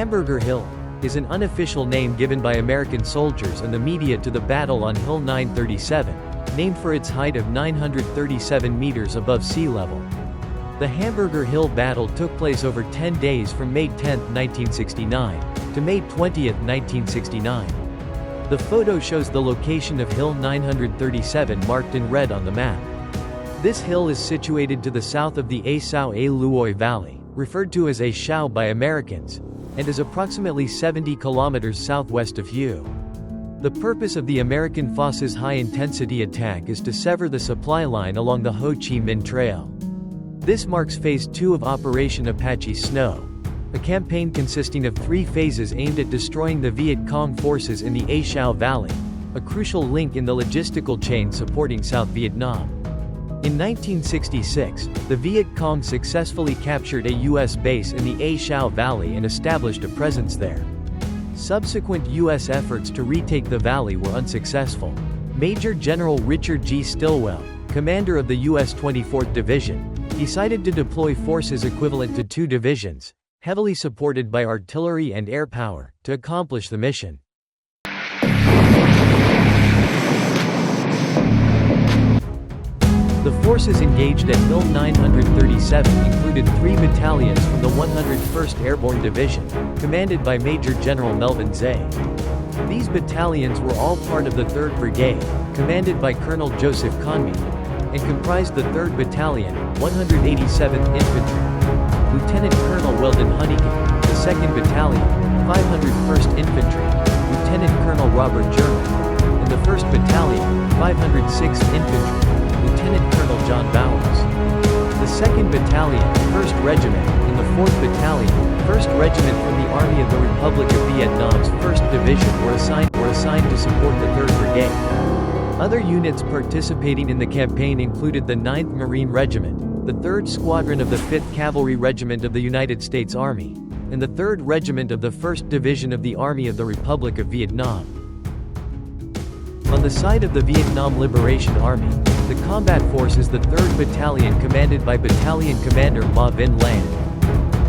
Hamburger Hill is an unofficial name given by American soldiers and the media to the battle on Hill 937, named for its height of 937 meters above sea level. The Hamburger Hill battle took place over 10 days from May 10, 1969, to May 20, 1969. The photo shows the location of Hill 937 marked in red on the map. This hill is situated to the south of the A Sao A Luoi Valley, referred to as A Shao by Americans, and is approximately 70 kilometers southwest of Hue. The purpose of the American forces' high-intensity attack is to sever the supply line along the Ho Chi Minh Trail. This marks Phase 2 of Operation Apache Snow, a campaign consisting of 3 phases aimed at destroying the Viet Cong forces in the A Shao Valley, a crucial link in the logistical chain supporting South Vietnam. In 1966, the Viet Cong successfully captured a U.S. base in the A Shao Valley and established a presence there. Subsequent U.S. efforts to retake the valley were unsuccessful. Major General Richard G. Stilwell, commander of the U.S. 24th Division, decided to deploy forces equivalent to 2 divisions, heavily supported by artillery and air power, to accomplish the mission. The forces engaged at Hill 937 included 3 battalions from the 101st Airborne Division, commanded by Major General Melvin Zay. These battalions were all part of the 3rd Brigade, commanded by Colonel Joseph Conmee, and comprised the 3rd Battalion, 187th Infantry, Lieutenant Colonel Weldon Honeycomb, the 2nd Battalion, 501st Infantry, Lieutenant Colonel Robert German, and the 1st Battalion, 506th Infantry, Lieutenant Colonel John Bowers. The 2nd Battalion, 1st Regiment, and the 4th Battalion, 1st Regiment from the Army of the Republic of Vietnam's 1st Division were assigned to support the 3rd Brigade. Other units participating in the campaign included the 9th Marine Regiment, the 3rd Squadron of the 5th Cavalry Regiment of the United States Army, and the 3rd Regiment of the 1st Division of the Army of the Republic of Vietnam. On the side of the Vietnam Liberation Army, the combat force is the 3rd Battalion commanded by Battalion Commander Ma Vinh Lan.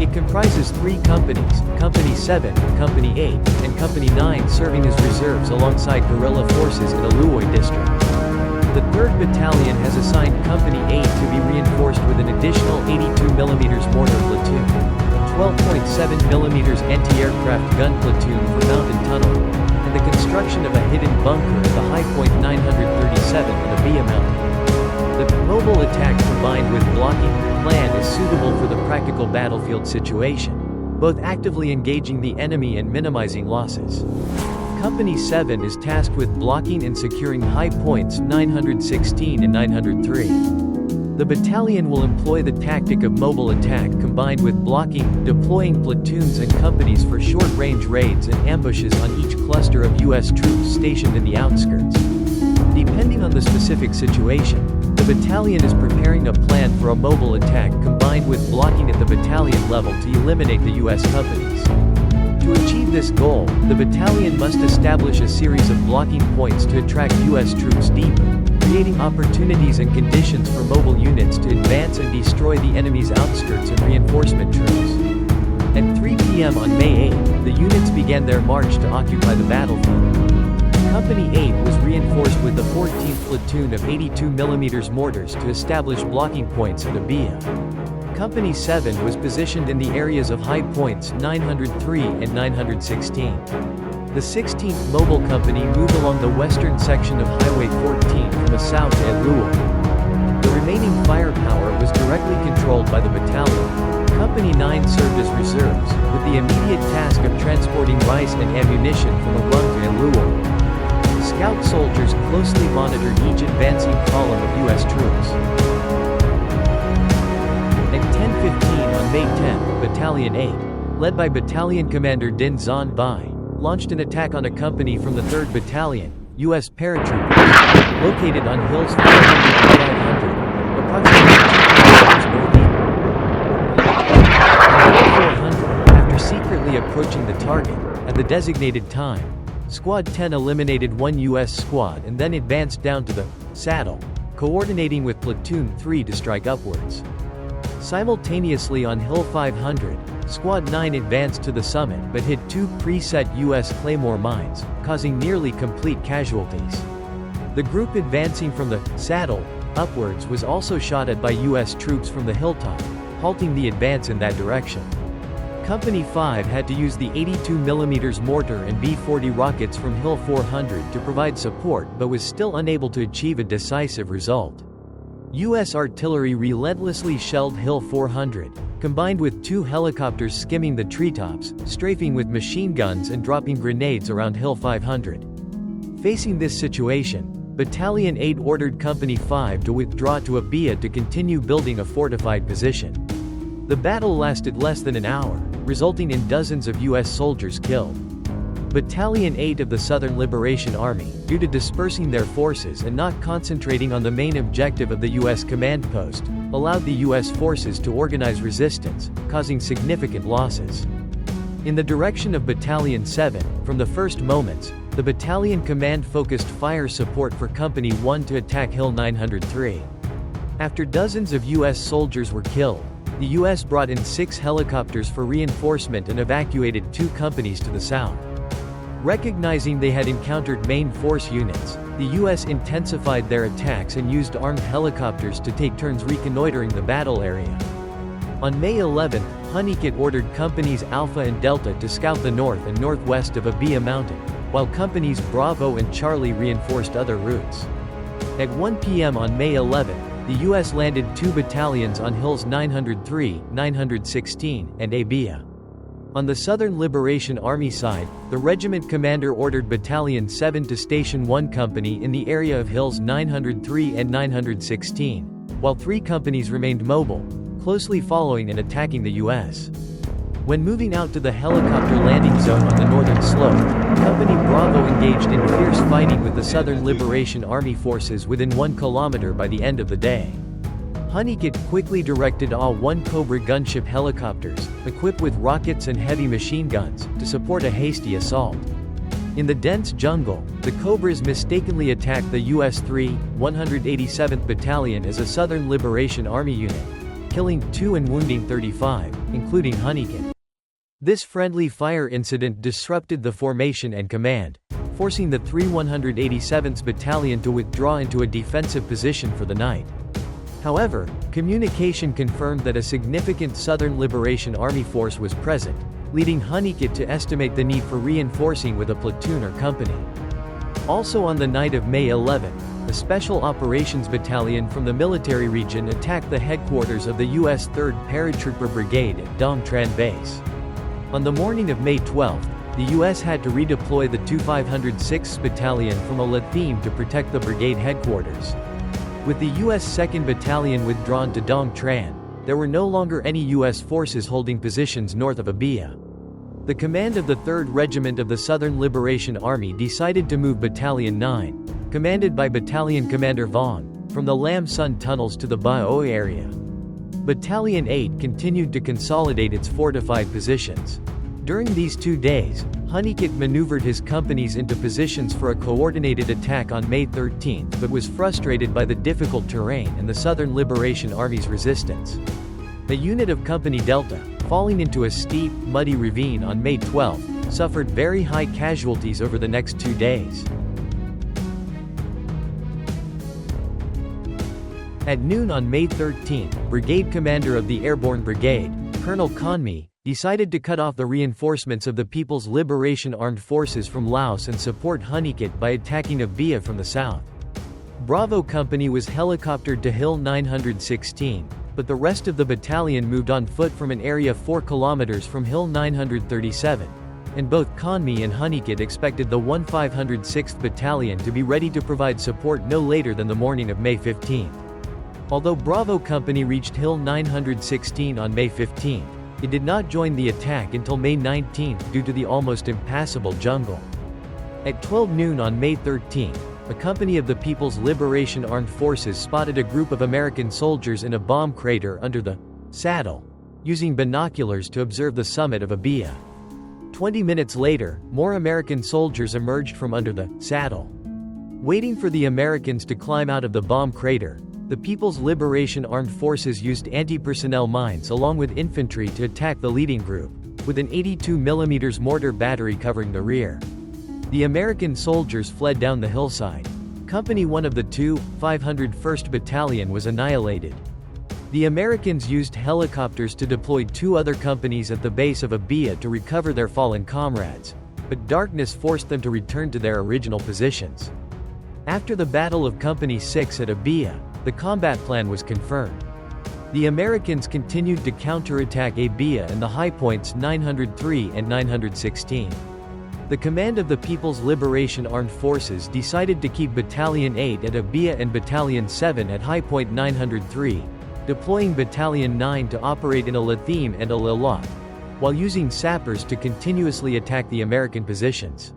It comprises 3 companies, Company 7, Company 8, and Company 9 serving as reserves alongside guerrilla forces in the Luoi district. The 3rd Battalion has assigned Company 8 to be reinforced with an additional 82mm mortar platoon, a 12.7mm anti-aircraft gun platoon for mountain tunneling, and the construction of a hidden bunker at the high point 937 on the Bia Mountain. The mobile attack combined with blocking plan is suitable for the practical battlefield situation, both actively engaging the enemy and minimizing losses. Company 7 is tasked with blocking and securing high points 916 and 903. The battalion will employ the tactic of mobile attack combined with blocking, deploying platoons and companies for short-range raids and ambushes on each cluster of U.S. troops stationed in the outskirts. Depending on the specific situation, the battalion is preparing a plan for a mobile attack combined with blocking at the battalion level to eliminate the U.S. companies. To achieve this goal, the battalion must establish a series of blocking points to attract U.S. troops deeper, creating opportunities and conditions for mobile units to advance and destroy the enemy's outskirts and reinforcement troops. At 3 p.m. on May 8, the units began their march to occupy the battlefield. Company 8 was reinforced with the 14th Platoon of 82mm mortars to establish blocking points at Abia. Company 7 was positioned in the areas of high points 903 and 916. The 16th Mobile Company moved along the western section of Highway 14 from the south to Luoi. The remaining firepower was directly controlled by the battalion. Company 9 served as reserves, with the immediate task of transporting rice and ammunition from Abung to Luoi. Scout soldiers closely monitored each advancing column of U.S. troops. At 10:15 on May 10, Battalion 8, led by Battalion Commander Din Xuan Bai, launched an attack on a company from the 3rd Battalion, U.S. paratroopers, located on hills 400 and 500, approximately 2 kilometers northeast. After secretly approaching the target, at the designated time, Squad 10 eliminated 1 U.S. squad and then advanced down to the saddle, coordinating with Platoon 3 to strike upwards. Simultaneously on Hill 500, Squad 9 advanced to the summit but hit 2 preset U.S. Claymore mines, causing nearly complete casualties. The group advancing from the saddle upwards was also shot at by U.S. troops from the hilltop, halting the advance in that direction. Company 5 had to use the 82mm mortar and B-40 rockets from Hill 400 to provide support but was still unable to achieve a decisive result. U.S. artillery relentlessly shelled Hill 400, combined with 2 helicopters skimming the treetops, strafing with machine guns and dropping grenades around Hill 500. Facing this situation, Battalion 8 ordered Company 5 to withdraw to Abia to continue building a fortified position. The battle lasted less than an hour, resulting in dozens of U.S. soldiers killed. Battalion 8 of the Southern Liberation Army, due to dispersing their forces and not concentrating on the main objective of the U.S. command post, allowed the U.S. forces to organize resistance, causing significant losses. In the direction of Battalion 7, from the first moments, the battalion command focused fire support for Company 1 to attack Hill 903. After dozens of U.S. soldiers were killed, the U.S. brought in 6 helicopters for reinforcement and evacuated 2 companies to the south. Recognizing they had encountered main force units, the U.S. intensified their attacks and used armed helicopters to take turns reconnoitering the battle area. On May 11, Honeycutt ordered Companies Alpha and Delta to scout the north and northwest of Abia Mountain, while Companies Bravo and Charlie reinforced other routes. At 1 p.m. on May 11, the U.S. landed 2 battalions on Hills 903, 916, and Abia. On the Southern Liberation Army side, the regiment commander ordered Battalion 7 to station 1 company in the area of Hills 903 and 916, while 3 companies remained mobile, closely following and attacking the U.S. When moving out to the helicopter landing zone on the northern slope, Company Bravo engaged in fierce fighting with the Southern Liberation Army forces within 1 kilometer by the end of the day. Honeycutt quickly directed all 1 Cobra gunship helicopters, equipped with rockets and heavy machine guns, to support a hasty assault. In the dense jungle, the Cobras mistakenly attacked the U.S. 187th Battalion as a Southern Liberation Army unit, killing 2 and wounding 35, including Honeycutt. This friendly fire incident disrupted the formation and command, forcing the 187th Battalion to withdraw into a defensive position for the night. However, communication confirmed that a significant Southern Liberation Army force was present, leading Honeycutt to estimate the need for reinforcing with a platoon or company. Also on the night of May 11, a Special Operations Battalion from the military region attacked the headquarters of the U.S. 3rd Paratrooper Brigade at Dong Tran Base. On the morning of May 12, the U.S. had to redeploy the 506th Battalion from Alathim to protect the brigade headquarters. With the U.S. 2nd Battalion withdrawn to Dong Tran, there were no longer any U.S. forces holding positions north of Abia. The command of the 3rd Regiment of the Southern Liberation Army decided to move Battalion 9, commanded by Battalion Commander Vaughn, from the Lam Sun tunnels to the Baoi area. Battalion 8 continued to consolidate its fortified positions. During these 2 days, Honeycutt maneuvered his companies into positions for a coordinated attack on May 13 but was frustrated by the difficult terrain and the Southern Liberation Army's resistance. A unit of Company Delta, falling into a steep, muddy ravine on May 12, suffered very high casualties over the next 2 days. At noon on May 13, Brigade Commander of the Airborne Brigade, Colonel Conmi, decided to cut off the reinforcements of the People's Liberation Armed Forces from Laos and support Honeycutt by attacking Abia from the south. Bravo Company was helicoptered to Hill 916, but the rest of the battalion moved on foot from an area 4 kilometers from Hill 937, and both Conmi and Honeycutt expected the 506th Battalion to be ready to provide support no later than the morning of May 15. Although Bravo Company reached Hill 916 on May 15, it did not join the attack until May 19 due to the almost impassable jungle. At 12 noon on May 13, a company of the People's Liberation Armed Forces spotted a group of American soldiers in a bomb crater under the saddle, using binoculars to observe the summit of Abia. 20 minutes later, more American soldiers emerged from under the saddle. Waiting for the Americans to climb out of the bomb crater, The People's Liberation Armed Forces used anti-personnel mines along with infantry to attack the leading group, with an 82mm mortar battery covering the rear. The American soldiers fled down the hillside. Company 1 of the 501st Battalion was annihilated. The Americans used helicopters to deploy 2 other companies at the base of Abia to recover their fallen comrades, but darkness forced them to return to their original positions. After the Battle of Company 6 at Abia, the combat plan was confirmed. The Americans continued to counterattack Abia and the high points 903 and 916. The command of the People's Liberation Armed Forces decided to keep Battalion 8 at Abia and Battalion 7 at high point 903, deploying Battalion 9 to operate in a Lathim and a Lilot, while using sappers to continuously attack the American positions.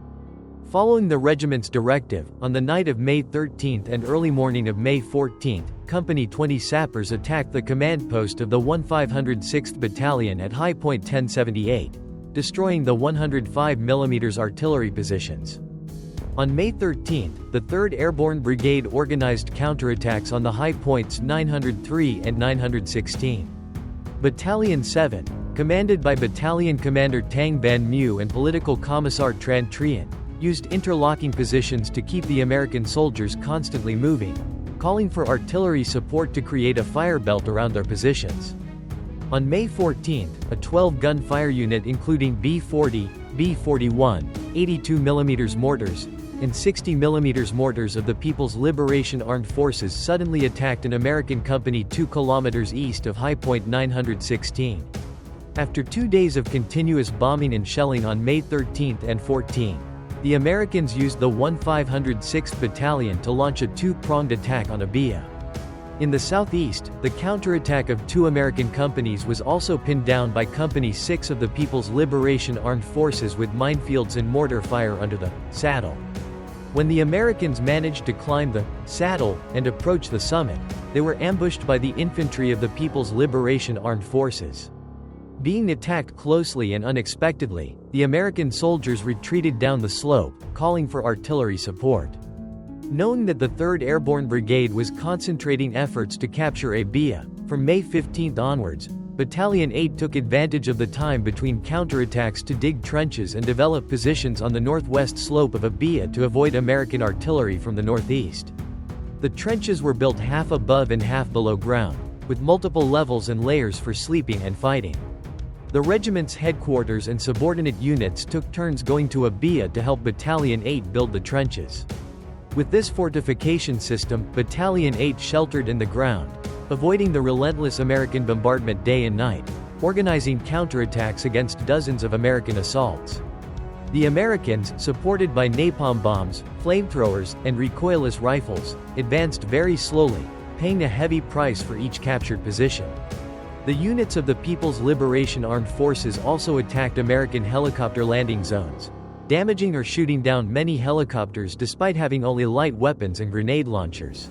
Following the regiment's directive, on the night of May 13 and early morning of May 14, Company 20 sappers attacked the command post of the 1506th Battalion at high point 1078, destroying the 105mm artillery positions. On May 13, the 3rd Airborne Brigade organized counterattacks on the high points 903 and 916. Battalion 7, commanded by Battalion Commander Tang Ban Mu and Political Commissar Tran Trian, used interlocking positions to keep the American soldiers constantly moving, calling for artillery support to create a fire belt around their positions. On May 14, a 12-gun fire unit including B-40, B-41, 82mm mortars, and 60mm mortars of the People's Liberation Armed Forces suddenly attacked an American company 2 kilometers east of high point 916. After 2 days of continuous bombing and shelling on May 13 and 14, the Americans used the 1506th Battalion to launch a 2-pronged attack on Abia. In the southeast, the counterattack of 2 American companies was also pinned down by Company 6 of the People's Liberation Armed Forces with minefields and mortar fire under the saddle. When the Americans managed to climb the saddle and approach the summit, they were ambushed by the infantry of the People's Liberation Armed Forces. Being attacked closely and unexpectedly, the American soldiers retreated down the slope, calling for artillery support. Knowing that the 3rd Airborne Brigade was concentrating efforts to capture Abia, from May 15 onwards, Battalion 8 took advantage of the time between counterattacks to dig trenches and develop positions on the northwest slope of Abia to avoid American artillery from the northeast. The trenches were built half above and half below ground, with multiple levels and layers for sleeping and fighting. The regiment's headquarters and subordinate units took turns going to Abia to help Battalion 8 build the trenches. With this fortification system, Battalion 8 sheltered in the ground, avoiding the relentless American bombardment day and night, organizing counterattacks against dozens of American assaults. The Americans, supported by napalm bombs, flamethrowers, and recoilless rifles, advanced very slowly, paying a heavy price for each captured position. The units of the People's Liberation Armed Forces also attacked American helicopter landing zones, damaging or shooting down many helicopters despite having only light weapons and grenade launchers.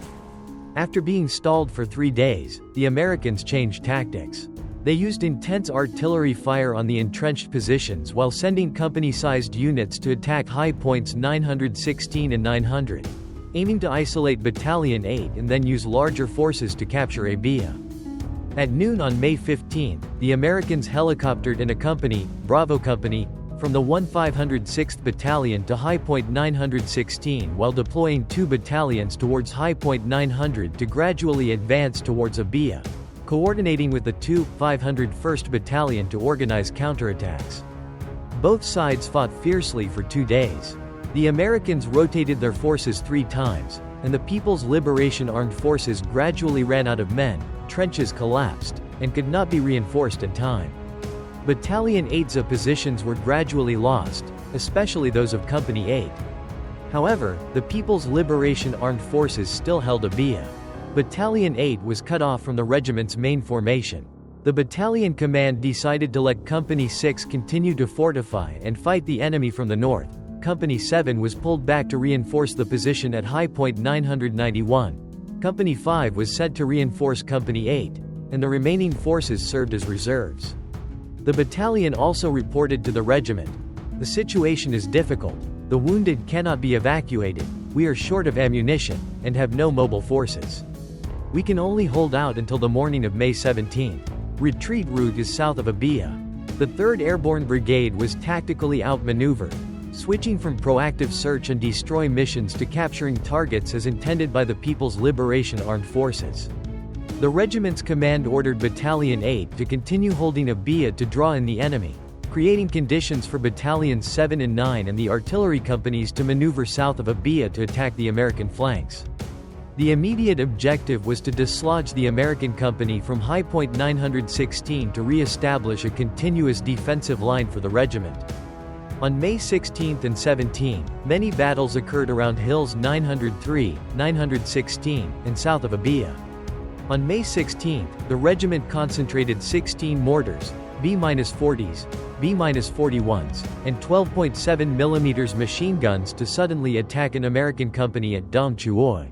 After being stalled for 3 days, the Americans changed tactics. They used intense artillery fire on the entrenched positions while sending company-sized units to attack high points 916 and 900, aiming to isolate Battalion 8 and then use larger forces to capture Abia. At noon on May 15, the Americans helicoptered in a company, Bravo Company, from the 1506th Battalion to high point 916 while deploying 2 battalions towards high point 900 to gradually advance towards Abia, coordinating with the 501st Battalion to organize counterattacks. Both sides fought fiercely for 2 days. The Americans rotated their forces 3 times, and the People's Liberation Armed Forces gradually ran out of men, trenches collapsed, and could not be reinforced in time. Battalion 8's positions were gradually lost, especially those of Company 8. However, the People's Liberation Armed Forces still held Abia. Battalion 8 was cut off from the regiment's main formation. The battalion command decided to let Company 6 continue to fortify and fight the enemy from the north. Company 7 was pulled back to reinforce the position at high point 991. Company 5 was sent to reinforce Company 8, and the remaining forces served as reserves. The battalion also reported to the regiment, "The situation is difficult, the wounded cannot be evacuated, we are short of ammunition, and have no mobile forces." We can only hold out until the morning of May 17. Retreat route is south of Abia. The 3rd Airborne Brigade was tactically outmaneuvered, switching from proactive search and destroy missions to capturing targets as intended by the People's Liberation Armed Forces. The regiment's command ordered Battalion 8 to continue holding Abia to draw in the enemy, creating conditions for Battalions 7 and 9 and the artillery companies to maneuver south of Abia to attack the American flanks. The immediate objective was to dislodge the American company from High Point 916 to re-establish a continuous defensive line for the regiment. On May 16 and 17, many battles occurred around Hills 903, 916, and south of Abia. On May 16, the regiment concentrated 16 mortars, B-40s, B-41s, and 12.7 mm machine guns to suddenly attack an American company at Dong Chuoi.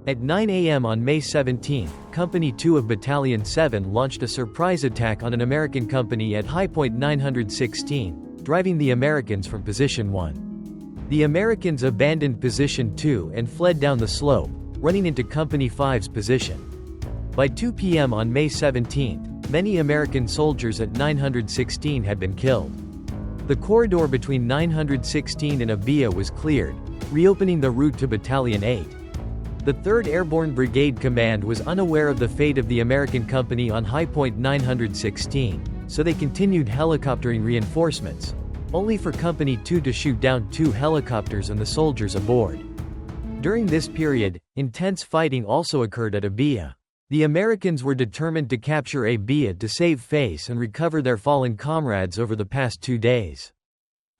At 9 a.m. on May 17, Company 2 of Battalion 7 launched a surprise attack on an American company at High Point 916, driving the Americans from Position 1. The Americans abandoned Position 2 and fled down the slope, running into Company 5's position. By 2 p.m. on May 17, many American soldiers at 916 had been killed. The corridor between 916 and Abia was cleared, reopening the route to Battalion 8. The 3rd Airborne Brigade Command was unaware of the fate of the American company on High Point 916, so they continued helicoptering reinforcements, only for Company 2 to shoot down 2 helicopters and the soldiers aboard. During this period, intense fighting also occurred at Abia. The Americans were determined to capture Abia to save face and recover their fallen comrades over the past 2 days.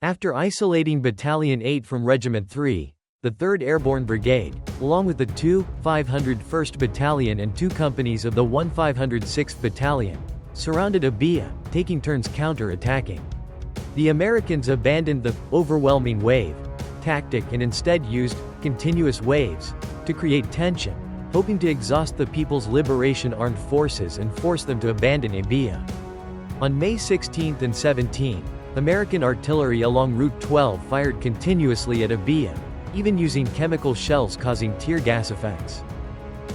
After isolating Battalion 8 from Regiment 3, the 3rd Airborne Brigade, along with the 2, 501st Battalion and 2 companies of the 1,506th Battalion, surrounded Abia, taking turns counter-attacking. The Americans abandoned the overwhelming wave tactic and instead used continuous waves to create tension, hoping to exhaust the People's Liberation Armed Forces and force them to abandon Abia. On May 16 and 17, American artillery along Route 12 fired continuously at Abia, even using chemical shells causing tear gas effects.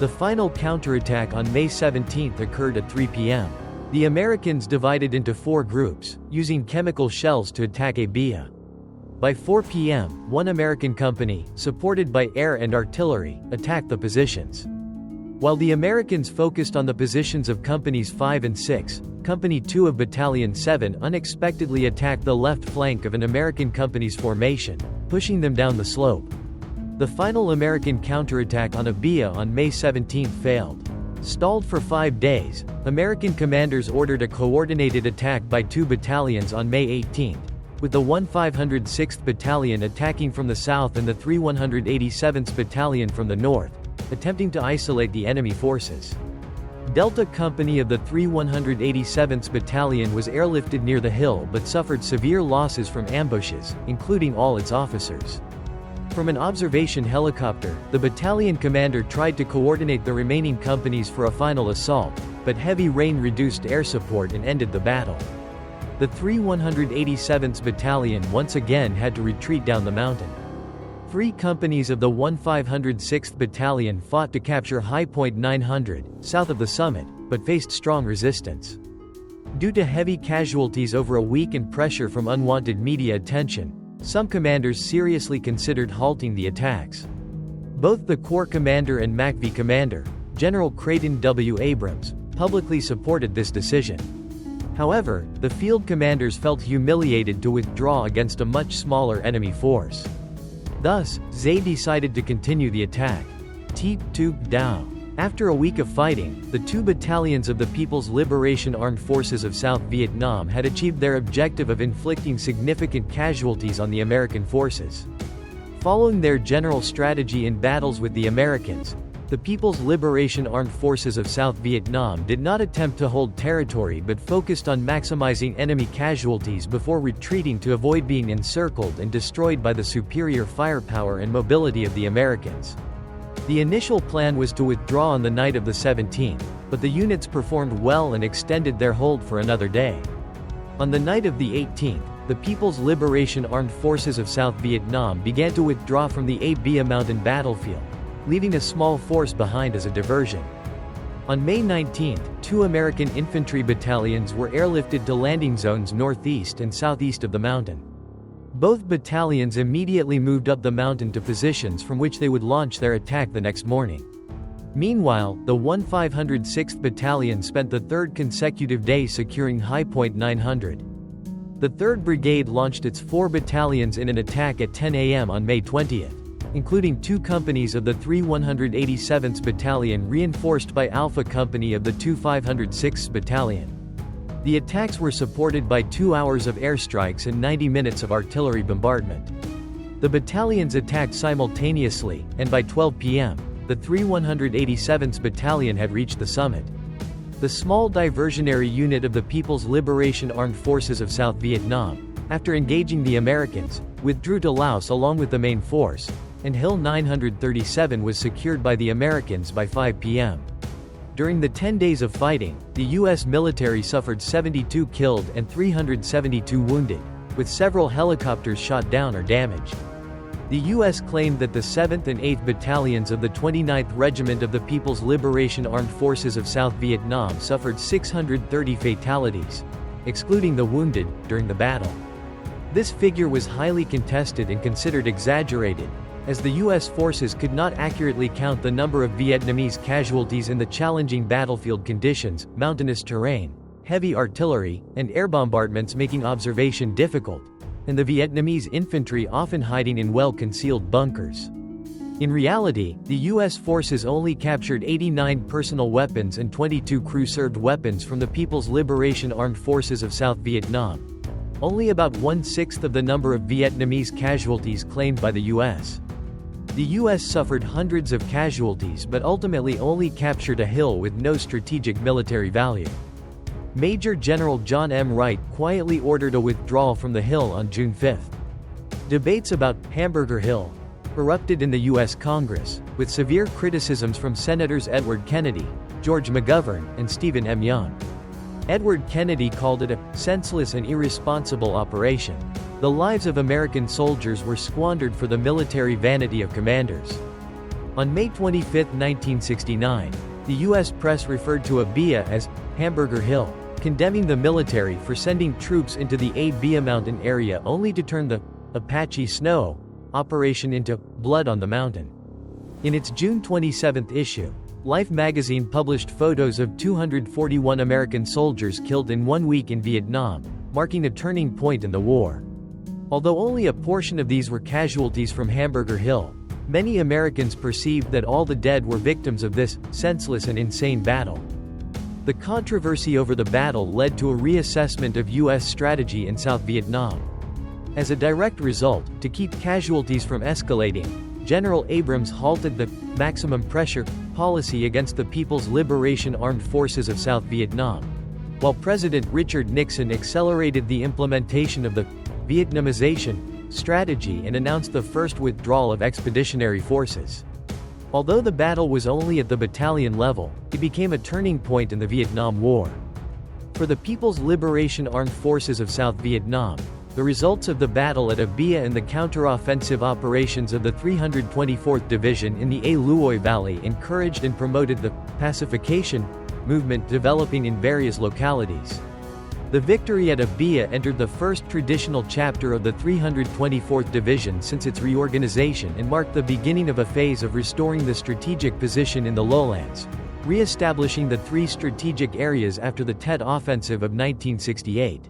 The final counterattack on May 17 occurred at 3 p.m. The Americans divided into 4 groups, using chemical shells to attack Abia. By 4 p.m., one American company, supported by air and artillery, attacked the positions. While the Americans focused on the positions of Companies 5 and 6, Company 2 of Battalion 7 unexpectedly attacked the left flank of an American company's formation, pushing them down the slope. The final American counterattack on Abia on May 17 failed. Stalled for 5 days, American commanders ordered a coordinated attack by 2 battalions on May 18, with the 1,506th Battalion attacking from the south and the 3,187th Battalion from the north, attempting to isolate the enemy forces. Delta Company of the 3,187th Battalion was airlifted near the hill but suffered severe losses from ambushes, including all its officers. From an observation helicopter, the battalion commander tried to coordinate the remaining companies for a final assault, but heavy rain reduced air support and ended the battle. The 3,187th Battalion once again had to retreat down the mountain. 3 companies of the 1,506th Battalion fought to capture High Point 900, south of the summit, but faced strong resistance. Due to heavy casualties over a week and pressure from unwanted media attention, some commanders seriously considered halting the attacks. Both the Corps commander and MACV commander, General Creighton W. Abrams, publicly supported this decision. However, the field commanders felt humiliated to withdraw against a much smaller enemy force. Thus, Zay decided to continue the attack. Teep Toop Dao. After a week of fighting, the 2 battalions of the People's Liberation Armed Forces of South Vietnam had achieved their objective of inflicting significant casualties on the American forces. Following their general strategy in battles with the Americans, the People's Liberation Armed Forces of South Vietnam did not attempt to hold territory but focused on maximizing enemy casualties before retreating to avoid being encircled and destroyed by the superior firepower and mobility of the Americans. The initial plan was to withdraw on the night of the 17th, but the units performed well and extended their hold for another day. On the night of the 18th, the People's Liberation Armed Forces of South Vietnam began to withdraw from the Abia Mountain battlefield, leaving a small force behind as a diversion. On May 19, two American infantry battalions were airlifted to landing zones northeast and southeast of the mountain. Both battalions immediately moved up the mountain to positions from which they would launch their attack the next morning. Meanwhile, the 1506th Battalion spent the third consecutive day securing High Point 900. The 3rd Brigade launched its 4 battalions in an attack at 10 a.m. on May 20, including 2 companies of the 3 187th Battalion reinforced by Alpha Company of the 2 506th Battalion. The attacks were supported by 2 hours of airstrikes and 90 minutes of artillery bombardment. The battalions attacked simultaneously, and by 12 p.m., the 3 187th Battalion had reached the summit. The small diversionary unit of the People's Liberation Armed Forces of South Vietnam, after engaging the Americans, withdrew to Laos along with the main force, and Hill 937 was secured by the Americans by 5 p.m. During the 10 days of fighting, the U.S. military suffered 72 killed and 372 wounded, with several helicopters shot down or damaged. The U.S. claimed that the 7th and 8th Battalions of the 29th Regiment of the People's Liberation Armed Forces of South Vietnam suffered 630 fatalities, excluding the wounded, during the battle. This figure was highly contested and considered exaggerated, as the U.S. forces could not accurately count the number of Vietnamese casualties in the challenging battlefield conditions, mountainous terrain, heavy artillery, and air bombardments making observation difficult, and the Vietnamese infantry often hiding in well-concealed bunkers. In reality, the U.S. forces only captured 89 personal weapons and 22 crew-served weapons from the People's Liberation Armed Forces of South Vietnam, only about 1/6 of the number of Vietnamese casualties claimed by the U.S. The U.S. suffered hundreds of casualties but ultimately only captured a hill with no strategic military value. Major General John M. Wright quietly ordered a withdrawal from the hill on June 5. Debates about Hamburger Hill erupted in the U.S. Congress, with severe criticisms from Senators Edward Kennedy, George McGovern, and Stephen M. Young. Edward Kennedy called it a senseless and irresponsible operation. The lives of American soldiers were squandered for the military vanity of commanders. On May 25, 1969, the U.S. press referred to Abia as Hamburger Hill, condemning the military for sending troops into the Abia mountain area only to turn the Apache Snow operation into blood on the mountain. In its June 27 issue, Life magazine published photos of 241 American soldiers killed in 1 week in Vietnam, marking a turning point in the war. Although only a portion of these were casualties from Hamburger Hill, many Americans perceived that all the dead were victims of this senseless and insane battle. The controversy over the battle led to a reassessment of U.S. strategy in South Vietnam. As a direct result, to keep casualties from escalating, General Abrams halted the maximum pressure policy against the People's Liberation Armed Forces of South Vietnam, while President Richard Nixon accelerated the implementation of the Vietnamization strategy and announced the first withdrawal of expeditionary forces. Although the battle was only at the battalion level, it became a turning point in the Vietnam War. For the People's Liberation Armed Forces of South Vietnam, the results of the battle at Abia and the counteroffensive operations of the 324th Division in the A Luoi Valley encouraged and promoted the pacification movement developing in various localities. The victory at Abia entered the first traditional chapter of the 324th Division since its reorganization and marked the beginning of a phase of restoring the strategic position in the lowlands, re-establishing the 3 strategic areas after the Tet Offensive of 1968.